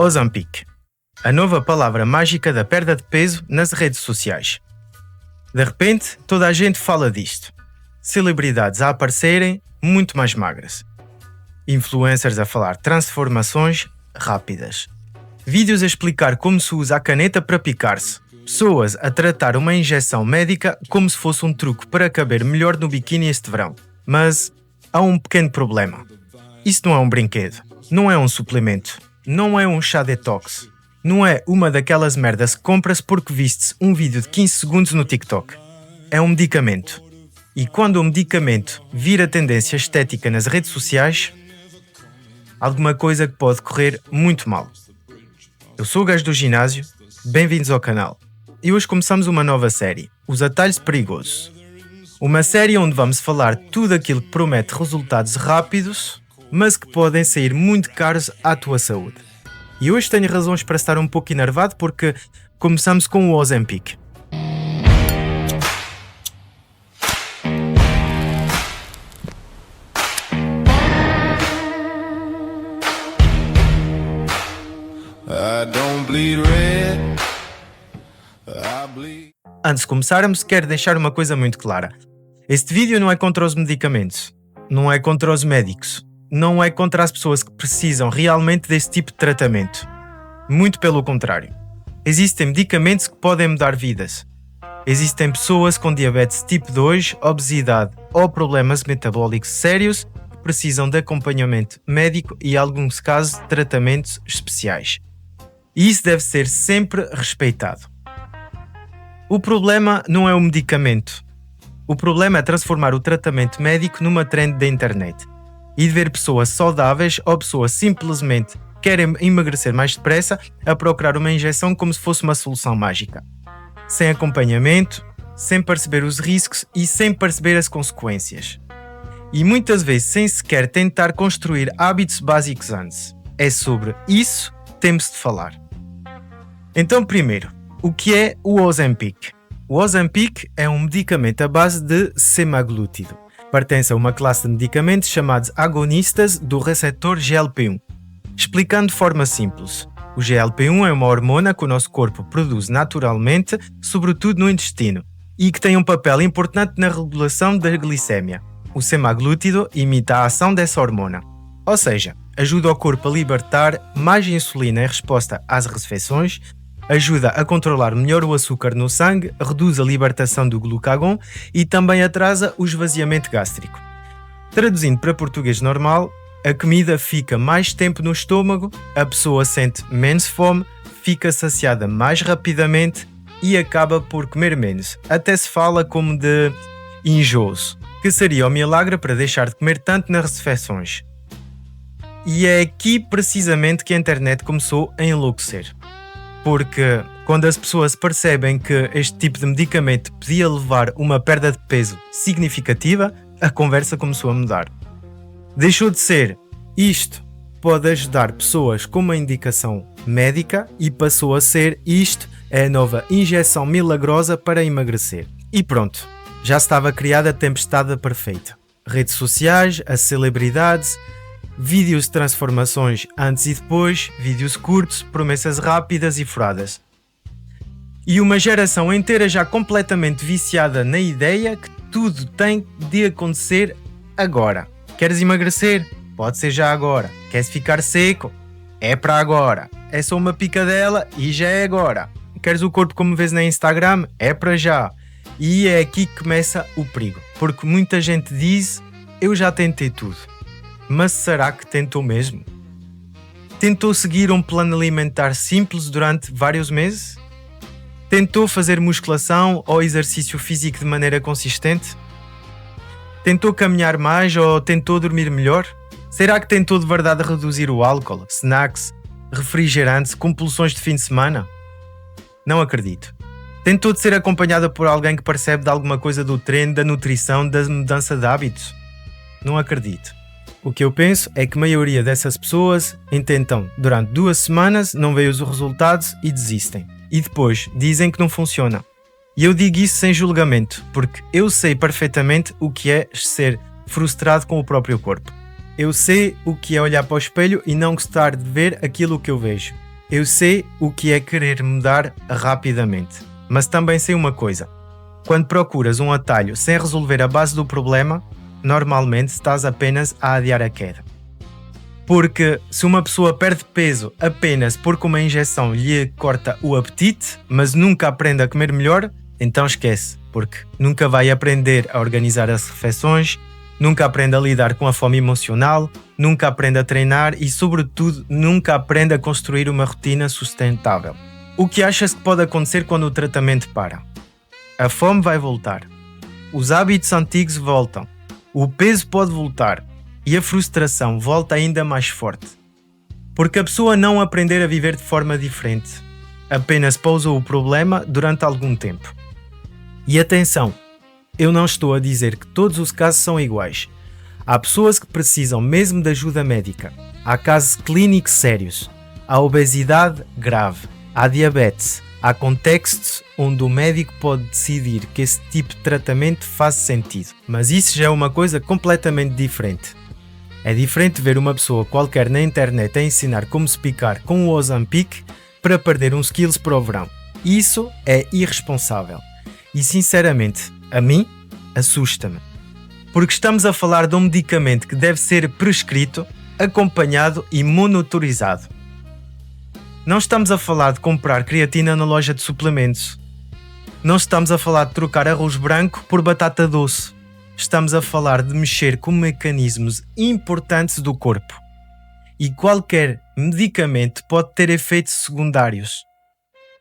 Ozempic, a nova palavra mágica da perda de peso nas redes sociais. De repente, toda a gente fala disto. Celebridades a aparecerem muito mais magras. Influencers a falar transformações rápidas. Vídeos a explicar como se usa a caneta para picar-se. Pessoas a tratar uma injeção médica como se fosse um truque para caber melhor no biquíni este verão. Mas há um pequeno problema. Isso não é um brinquedo. Não é um suplemento. Não é um chá detox. Não é uma daquelas merdas que compras porque vistes um vídeo de 15 segundos no TikTok. É um medicamento. E quando o medicamento vira tendência estética nas redes sociais, alguma coisa que pode correr muito mal. Eu sou o gajo do ginásio, bem-vindos ao canal. E hoje começamos uma nova série, Os Atalhos Perigosos. Uma série onde vamos falar tudo aquilo que promete resultados rápidos, mas que podem sair muito caros à tua saúde. E hoje tenho razões para estar um pouco enervado porque começamos com o Ozempic. Antes de começarmos, quero deixar uma coisa muito clara. Este vídeo não é contra os medicamentos, não é contra os médicos, não é contra as pessoas que precisam realmente desse tipo de tratamento. Muito pelo contrário. Existem medicamentos que podem mudar vidas. Existem pessoas com diabetes tipo 2, obesidade ou problemas metabólicos sérios que precisam de acompanhamento médico e, em alguns casos, de tratamentos especiais. E isso deve ser sempre respeitado. O problema não é o medicamento. O problema é transformar o tratamento médico numa trend da internet. E de ver pessoas saudáveis ou pessoas simplesmente querem emagrecer mais depressa a procurar uma injeção como se fosse uma solução mágica. Sem acompanhamento, sem perceber os riscos e sem perceber as consequências. E muitas vezes sem sequer tentar construir hábitos básicos antes. É sobre isso que temos de falar. Então, primeiro, o que é o Ozempic? O Ozempic é um medicamento à base de semaglútido. Pertence a uma classe de medicamentos chamados agonistas do receptor GLP-1. Explicando de forma simples, o GLP-1 é uma hormona que o nosso corpo produz naturalmente, sobretudo no intestino, e que tem um papel importante na regulação da glicémia. O semaglútido imita a ação dessa hormona, ou seja, ajuda o corpo a libertar mais insulina em resposta às refeições, ajuda a controlar melhor o açúcar no sangue, reduz a libertação do glucagon e também atrasa o esvaziamento gástrico. Traduzindo para português normal, a comida fica mais tempo no estômago, a pessoa sente menos fome, fica saciada mais rapidamente e acaba por comer menos. Até se fala como de enjoos, que seria o milagre para deixar de comer tanto nas refeições. E é aqui precisamente que a internet começou a enlouquecer. Porque quando as pessoas percebem que este tipo de medicamento podia levar uma perda de peso significativa, a conversa começou a mudar. Deixou de ser isto pode ajudar pessoas com uma indicação médica e passou a ser isto é a nova injeção milagrosa para emagrecer. E pronto, já estava criada a tempestade perfeita. Redes sociais, as celebridades, vídeos de transformações antes e depois, vídeos curtos, promessas rápidas e furadas. E uma geração inteira já completamente viciada na ideia que tudo tem de acontecer agora. Queres emagrecer? Pode ser já agora. Queres ficar seco? É para agora. É só uma picadela e já é agora. Queres o corpo como vês na Instagram? É para já. E é aqui que começa o perigo. Porque muita gente diz, eu já tentei tudo. Mas será que tentou mesmo? Tentou seguir um plano alimentar simples durante vários meses? Tentou fazer musculação ou exercício físico de maneira consistente? Tentou caminhar mais ou tentou dormir melhor? Será que tentou de verdade reduzir o álcool, snacks, refrigerantes, compulsões de fim de semana? Não acredito. Tentou de ser acompanhada por alguém que percebe de alguma coisa do treino, da nutrição, da mudança de hábitos? Não acredito. O que eu penso é que a maioria dessas pessoas intentam durante 2 semanas, não veem os resultados e desistem. E depois dizem que não funciona. E eu digo isso sem julgamento, porque eu sei perfeitamente o que é ser frustrado com o próprio corpo. Eu sei o que é olhar para o espelho e não gostar de ver aquilo que eu vejo. Eu sei o que é querer mudar rapidamente, mas também sei uma coisa. Quando procuras um atalho sem resolver a base do problema, normalmente estás apenas a adiar a queda. Porque se uma pessoa perde peso apenas porque uma injeção lhe corta o apetite, mas nunca aprende a comer melhor, então esquece, porque nunca vai aprender a organizar as refeições, nunca aprende a lidar com a fome emocional, nunca aprende a treinar e, sobretudo, nunca aprende a construir uma rotina sustentável. O que achas que pode acontecer quando o tratamento para? A fome vai voltar, os hábitos antigos voltam, o peso pode voltar e a frustração volta ainda mais forte. Porque a pessoa não aprender a viver de forma diferente, apenas pausou o problema durante algum tempo. E atenção, eu não estou a dizer que todos os casos são iguais. Há pessoas que precisam mesmo de ajuda médica, há casos clínicos sérios, há obesidade grave, há diabetes, há contextos onde o médico pode decidir que esse tipo de tratamento faz sentido. Mas isso já é uma coisa completamente diferente. É diferente ver uma pessoa qualquer na internet a ensinar como se picar com o Ozempic para perder uns quilos para o verão. Isso é irresponsável. E sinceramente, a mim, assusta-me. Porque estamos a falar de um medicamento que deve ser prescrito, acompanhado e monitorizado. Não estamos a falar de comprar creatina na loja de suplementos. Não estamos a falar de trocar arroz branco por batata doce. Estamos a falar de mexer com mecanismos importantes do corpo. E qualquer medicamento pode ter efeitos secundários.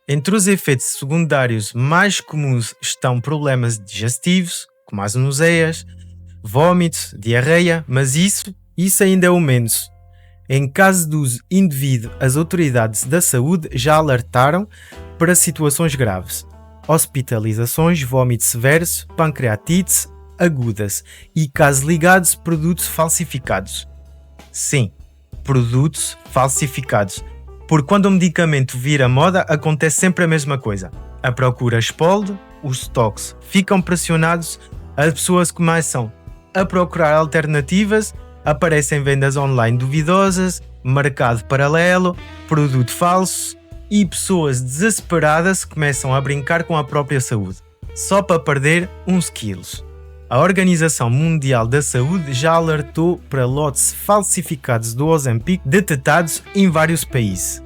Entre os efeitos secundários mais comuns estão problemas digestivos, como as náuseas, vômitos, diarreia, mas isso ainda é o menos. Em caso de uso indevido, as autoridades da saúde já alertaram para situações graves. Hospitalizações, vômitos severos, pancreatite agudas e casos ligados a produtos falsificados. Sim, produtos falsificados. Porque quando o medicamento vira moda, acontece sempre a mesma coisa. A procura explode, os estoques ficam pressionados, as pessoas começam a procurar alternativas, aparecem vendas online duvidosas, mercado paralelo, produto falso e pessoas desesperadas começam a brincar com a própria saúde, só para perder uns quilos. A Organização Mundial da Saúde já alertou para lotes falsificados do Ozempic detectados em vários países.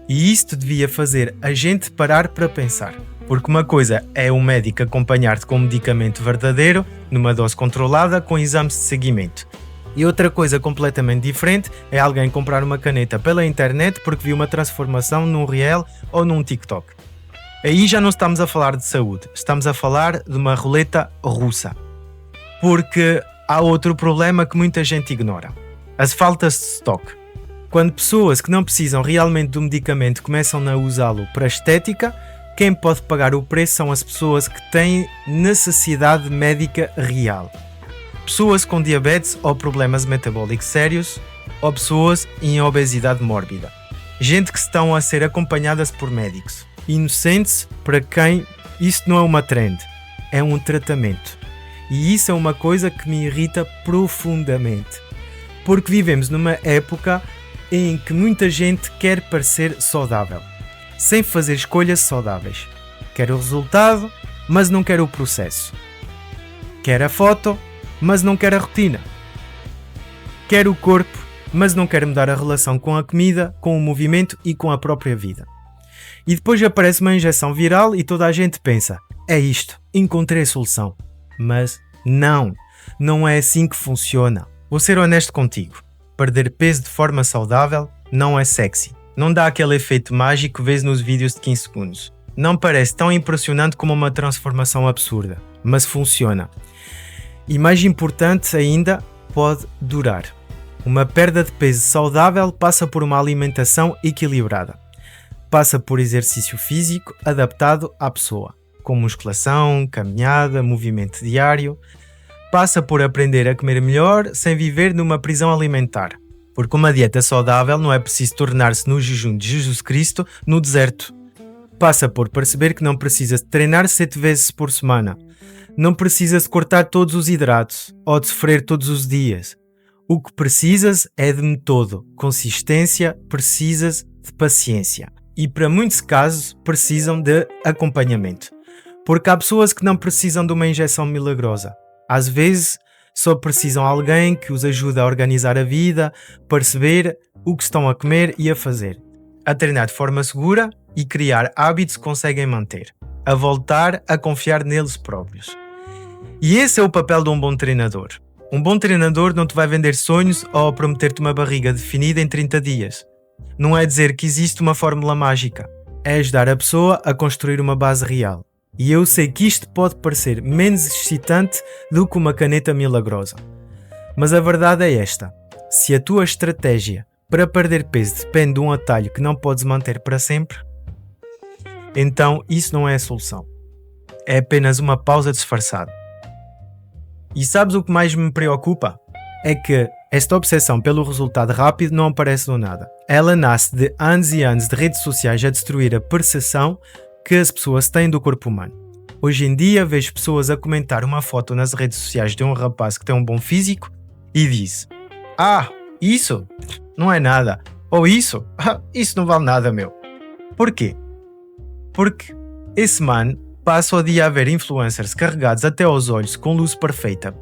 E isto devia fazer a gente parar para pensar. Porque uma coisa é o médico acompanhar-te com um medicamento verdadeiro, numa dose controlada, com exames de seguimento. E outra coisa completamente diferente é alguém comprar uma caneta pela internet porque viu uma transformação num Reel ou num TikTok. Aí já não estamos a falar de saúde, estamos a falar de uma roleta russa. Porque há outro problema que muita gente ignora: as faltas de stock. Quando pessoas que não precisam realmente do medicamento começam a usá-lo para estética, quem pode pagar o preço são as pessoas que têm necessidade médica real. Pessoas com diabetes ou problemas metabólicos sérios, ou pessoas em obesidade mórbida. Gente que estão a ser acompanhadas por médicos. Inocentes para quem isso não é uma trend, é um tratamento. E isso é uma coisa que me irrita profundamente. Porque vivemos numa época em que muita gente quer parecer saudável, sem fazer escolhas saudáveis. Quer o resultado, mas não quer o processo. Quer a foto, mas não quer a rotina. Quer o corpo, mas não quer mudar a relação com a comida, com o movimento e com a própria vida. E depois aparece uma injeção viral e toda a gente pensa: é isto, encontrei a solução. Mas não é assim que funciona. Vou ser honesto contigo. Perder peso de forma saudável não é sexy. Não dá aquele efeito mágico que vês nos vídeos de 15 segundos. Não parece tão impressionante como uma transformação absurda, mas funciona. E mais importante ainda, pode durar. Uma perda de peso saudável passa por uma alimentação equilibrada. Passa por exercício físico adaptado à pessoa, com musculação, caminhada, movimento diário. Passa por aprender a comer melhor sem viver numa prisão alimentar. Porque uma dieta saudável não é preciso tornar-se no jejum de Jesus Cristo no deserto. Passa por perceber que não precisa treinar 7 vezes por semana. Não precisas cortar todos os hidratos ou de sofrer todos os dias. O que precisas é de método, consistência, precisas de de paciência e, para muitos casos, precisam de acompanhamento. Porque há pessoas que não precisam de uma injeção milagrosa. Às vezes, só precisam de alguém que os ajude a organizar a vida, perceber o que estão a comer e a fazer, a treinar de forma segura e criar hábitos que conseguem manter, a voltar a confiar neles próprios. E esse é o papel de um bom treinador. Um bom treinador não te vai vender sonhos ou prometer-te uma barriga definida em 30 dias. Não é dizer que existe uma fórmula mágica. É ajudar a pessoa a construir uma base real. E eu sei que isto pode parecer menos excitante do que uma caneta milagrosa. Mas a verdade é esta. Se a tua estratégia para perder peso depende de um atalho que não podes manter para sempre, então isso não é a solução. É apenas uma pausa disfarçada. E sabes o que mais me preocupa? É que esta obsessão pelo resultado rápido não aparece do nada. Ela nasce de anos e anos de redes sociais a destruir a percepção que as pessoas têm do corpo humano. Hoje em dia vejo pessoas a comentar uma foto nas redes sociais de um rapaz que tem um bom físico e diz: isso não é nada. Ou isso não vale nada, meu. Porquê? Porque esse mano passa o dia a ver influencers carregados até aos olhos com luz perfeita,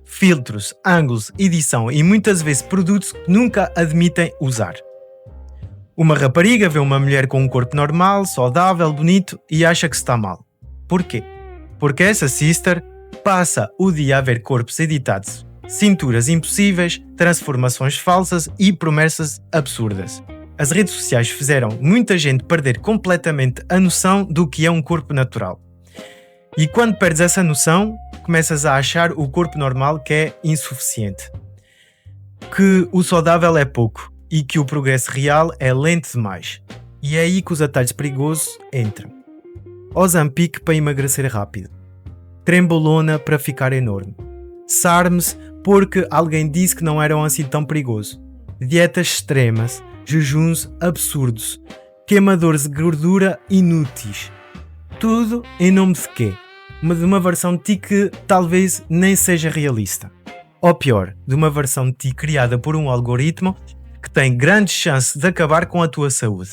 filtros, ângulos, edição e muitas vezes produtos que nunca admitem usar. Uma rapariga vê uma mulher com um corpo normal, saudável, bonito e acha que está mal. Porquê? Porque essa sister passa o dia a ver corpos editados, cinturas impossíveis, transformações falsas e promessas absurdas. As redes sociais fizeram muita gente perder completamente a noção do que é um corpo natural. E quando perdes essa noção, começas a achar o corpo normal que é insuficiente. Que o saudável é pouco e que o progresso real é lento demais. E é aí que os atalhos perigosos entram. Ozempic para emagrecer rápido. Trembolona para ficar enorme. SARMs porque alguém disse que não eram assim tão perigoso. Dietas extremas, jejuns absurdos, queimadores de gordura inúteis. Tudo em nome de quê? De uma versão de ti que talvez nem seja realista. Ou pior, de uma versão de ti criada por um algoritmo que tem grandes chances de acabar com a tua saúde.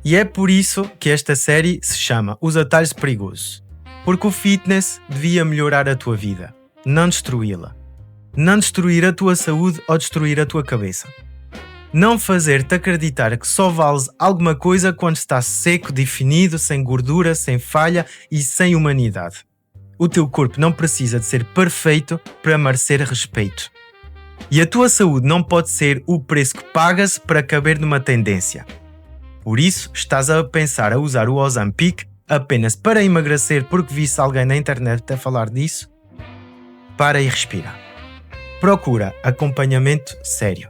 E é por isso que esta série se chama Os Atalhos Perigosos. Porque o fitness devia melhorar a tua vida, não destruí-la. Não destruir a tua saúde ou destruir a tua cabeça. Não fazer-te acreditar que só vales alguma coisa quando estás seco, definido, sem gordura, sem falha e sem humanidade. O teu corpo não precisa de ser perfeito para merecer respeito. E a tua saúde não pode ser o preço que pagas para caber numa tendência. Por isso, estás a pensar a usar o Ozempic apenas para emagrecer porque viste alguém na internet a falar disso? Para e respira. Procura acompanhamento sério.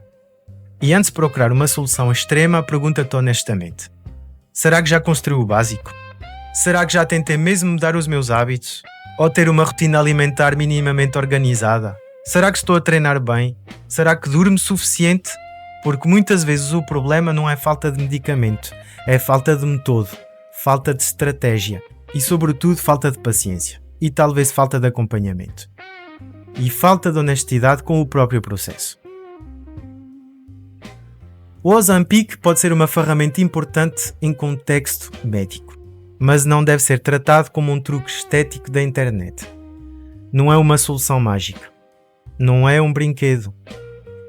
E antes de procurar uma solução extrema, pergunta-te honestamente: será que já construí o básico? Será que já tentei mesmo mudar os meus hábitos? Ou ter uma rotina alimentar minimamente organizada? Será que estou a treinar bem? Será que durmo suficiente? Porque muitas vezes o problema não é falta de medicamento, é falta de método, falta de estratégia e, sobretudo, falta de paciência e talvez falta de acompanhamento. E falta de honestidade com o próprio processo. O Ozempic pode ser uma ferramenta importante em contexto médico, mas não deve ser tratado como um truque estético da internet. Não é uma solução mágica. Não é um brinquedo.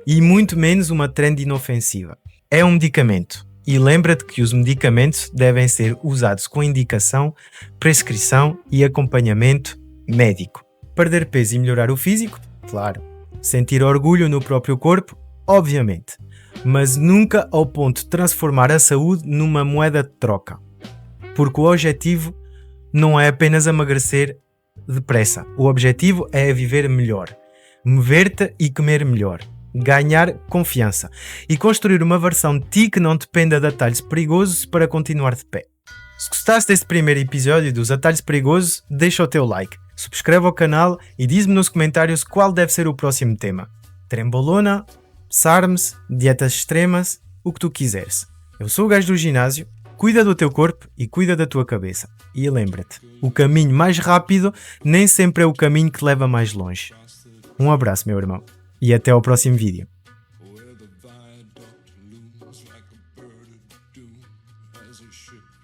E muito menos uma trend inofensiva. É um medicamento. E lembra-te que os medicamentos devem ser usados com indicação, prescrição e acompanhamento médico. Perder peso e melhorar o físico? Claro. Sentir orgulho no próprio corpo? Obviamente. Mas nunca ao ponto de transformar a saúde numa moeda de troca. Porque o objetivo não é apenas emagrecer depressa. O objetivo é viver melhor, mover-te e comer melhor, ganhar confiança e construir uma versão de ti que não dependa de atalhos perigosos para continuar de pé. Se gostaste deste primeiro episódio dos Atalhos Perigosos, deixa o teu like, subscreve o canal e diz-me nos comentários qual deve ser o próximo tema. Trembolona, SARMs, dietas extremas, o que tu quiseres. Eu sou o gajo do ginásio, cuida do teu corpo e cuida da tua cabeça. E lembra-te, o caminho mais rápido nem sempre é o caminho que leva mais longe. Um abraço, meu irmão, e até ao próximo vídeo. as it should.